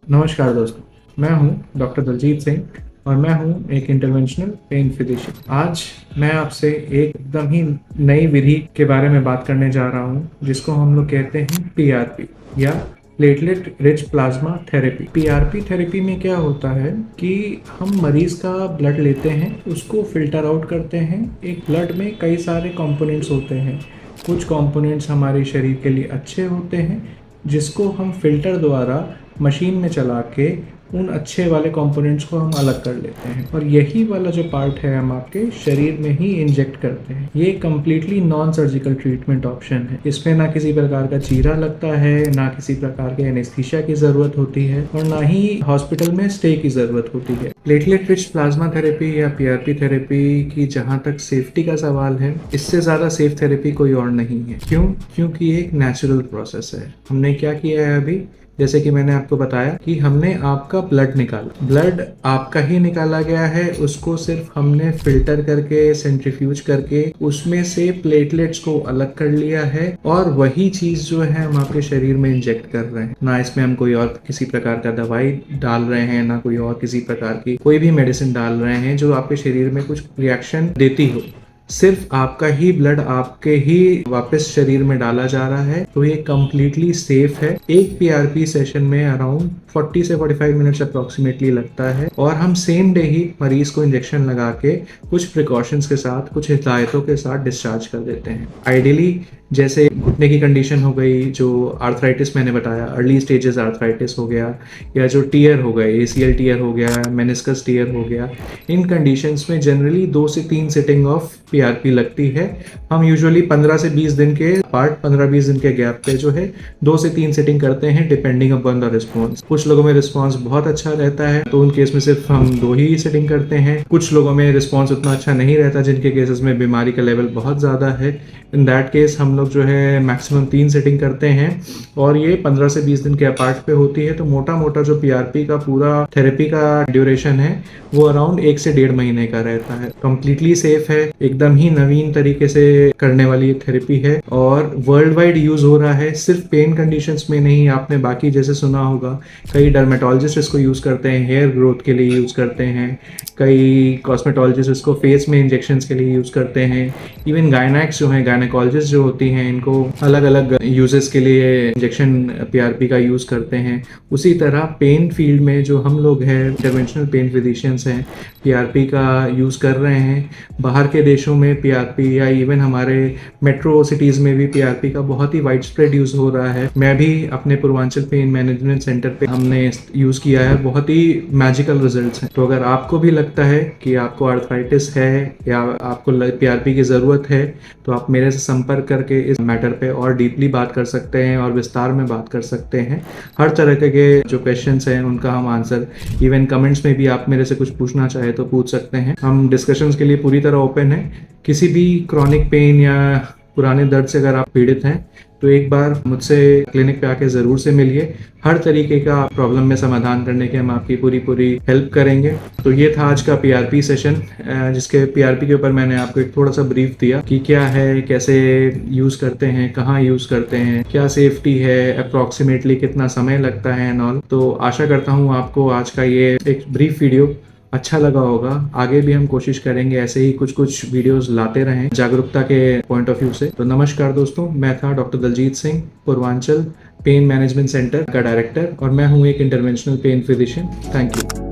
नमस्कार दोस्तों, मैं हूं डॉक्टर दलजीत सिंह और मैं हूं एक इंटरवेंशनल पेन फिजिशियन। आज मैं आपसे एकदम ही नई विधि के बारे में बात करने जा रहा हूं जिसको हम लोग कहते हैं पीआरपी या platelet rich plasma therapy. PRP therapy में क्या होता है कि हम मरीज का ब्लड लेते हैं, उसको फिल्टर आउट करते हैं। एक ब्लड में कई सारे कंपोनेंट्स होते हैं। कुछ कंपोनेंट्स हमारे शरीर के लिए अच्छे होते हैं जिसको हम फिल्टर द्वारा मशीन में चला के उन अच्छे वाले कंपोनेंट्स को हम अलग कर लेते हैं और यही वाला जो पार्ट है हम आपके शरीर में ही इंजेक्ट करते हैं। ये completely non surgical treatment option है। इसमें ना किसी प्रकार का चीरा लगता है, ना किसी प्रकार के एनेस्थीसिया की ज़रूरत होती है और ना ही हॉस्पिटल में स्टे की ज़रूरत होती है। प्लेटलेट रिच प्लाज्मा थेरेपी या पीआरपी थेरेपी की जहाँ तक सेफ्टी का सवाल है, इससे ज़्यादा सेफ थेरेपी कोई और नहीं है। क्यों? क्योंकि ये एक नेचुरल प्रोसेस है। हमने क्या किया है अभी, जैसे कि मैंने आपको बताया कि हमने आपका ब्लड निकाला। ब्लड आपका ही निकाला गया है, उसको सिर्फ हमने फिल्टर करके सेंट्रीफ्यूज करके उसमें से प्लेटलेट्स को अलग कर लिया है और वही चीज जो है हम आपके शरीर में इंजेक्ट कर रहे हैं। ना इसमें हम कोई और किसी प्रकार का दवाई डाल रहे हैं, ना कोई और किसी प्रकार की कोई भी मेडिसिन डाल रहे हैं जो आपके शरीर में कुछ रिएक्शन देती हो। सिर्फ आपका ही ब्लड आपके ही वापस शरीर में डाला जा रहा है, तो ये कम्प्लीटली सेफ है। एक पीआरपी सेशन में अराउंड 40 से 45 मिनट्स अप्रोक्सीमेटली लगता है और हम सेम डे ही मरीज को इंजेक्शन लगा के कुछ प्रिकॉशंस के साथ, कुछ हिदायतों के साथ डिस्चार्ज कर देते हैं। आइडियली जैसे घुटने की कंडीशन हो गई, जो आर्थराइटिस मैंने बताया, अर्ली स्टेजेस आर्थराइटिस हो गया, या जो टीयर हो गए, एसीएल टीयर हो गया, मेनिस्कस टीयर हो गया, इन कंडीशंस में जनरली 2 से 3 सिटिंग ऑफ पीआरपी लगती है। हम यूजुअली 15 से 20 दिन के पार्ट, 15-20 दिन के गैप पे जो है 2 से 3 सिटिंग करते हैं डिपेंडिंग अपॉन द रिस्पॉन्स। कुछ लोगों में रिस्पॉन्स बहुत अच्छा रहता है तो उन केस में सिर्फ हम 2 ही सिटिंग करते हैं। कुछ लोगों में रिस्पॉन्स उतना अच्छा नहीं रहता जिनके केसेस में बीमारी का लेवल बहुत ज़्यादा है। इन दैट केस हम लोग जो है मैक्सिमम 3 सिटिंग करते हैं और ये 15 से 20 दिन के अपार्ट पे होती है। तो मोटा मोटा जो पीआरपी का पूरा थेरेपी का ड्यूरेशन है वो अराउंड 1 से 1.5 महीने का रहता है। कम्प्लीटली सेफ है, एकदम ही नवीन तरीके से करने वाली थेरेपी है और वर्ल्ड वाइड यूज हो रहा है। सिर्फ पेन कंडीशंस में नहीं, आपने बाकी जैसे सुना होगा कई डर्मेटोलॉजिस्ट इसको यूज करते हैं, हेयर ग्रोथ के लिए यूज करते हैं, कई कॉस्मेटोलॉजिस्ट इसको फेस में इंजेक्शंस के लिए यूज करते हैं। इवन गायनेक्स जो है, गायनेकोलॉजिस्ट जो होती हैं, इनको अलग अलग यूजेस के लिए इंजेक्शन पीआरपी का यूज करते हैं। उसी तरह पेन फील्ड में जो हम लोग हैं, इंटरवेंशनल पेन फिजिशियंस हैं, पीआरपी का यूज कर रहे हैं। बाहर के देशों में पीआरपी या इवन हमारे मेट्रो सिटीज में भी पीआरपी का बहुत ही वाइड स्प्रेड यूज हो रहा है। मैं भी अपने पूर्वांचल पेन मैनेजमेंट सेंटर पे हमने यूज किया है, बहुत ही मैजिकल रिजल्ट्स हैं। तो अगर आपको भी लगता है कि आपको आर्थराइटिस है या आपको पीआरपी की जरूरत है तो आप मेरे से संपर्क करके इस मैटर पे और डीपली बात कर सकते हैं और विस्तार में बात कर सकते हैं। हर तरह के जो क्वेश्चंस हैं उनका हम आंसर, इवन कमेंट्स में भी आप मेरे से कुछ पूछना चाहे तो पूछ सकते हैं। हम डिस्कशंस के लिए पूरी तरह ओपन है। किसी भी क्रॉनिक पेन या पुराने दर्द से अगर आप पीड़ित हैं तो एक बार मुझसे क्लिनिक पे आके ज़रूर से मिलिए। हर तरीके का प्रॉब्लम में समाधान करने के हम आपकी पूरी हेल्प करेंगे। तो ये था आज का पीआरपी सेशन, जिसके पीआरपी के ऊपर मैंने आपको एक थोड़ा सा ब्रीफ दिया कि क्या है, कैसे यूज़ करते हैं, कहाँ यूज़ करते हैं, क्या सेफ्टी है, अप्रॉक्सीमेटली कितना समय लगता है एंड ऑल। तो आशा करता हूँ आपको आज का ये एक ब्रीफ वीडियो अच्छा लगा होगा। आगे भी हम कोशिश करेंगे ऐसे ही कुछ वीडियोस लाते रहें जागरूकता के पॉइंट ऑफ व्यू से। तो नमस्कार दोस्तों, मैं था doctor Daljeet Singh, Purvanchal pain management centre का डायरेक्टर और मैं हूँ एक interventional pain physician. Thank you.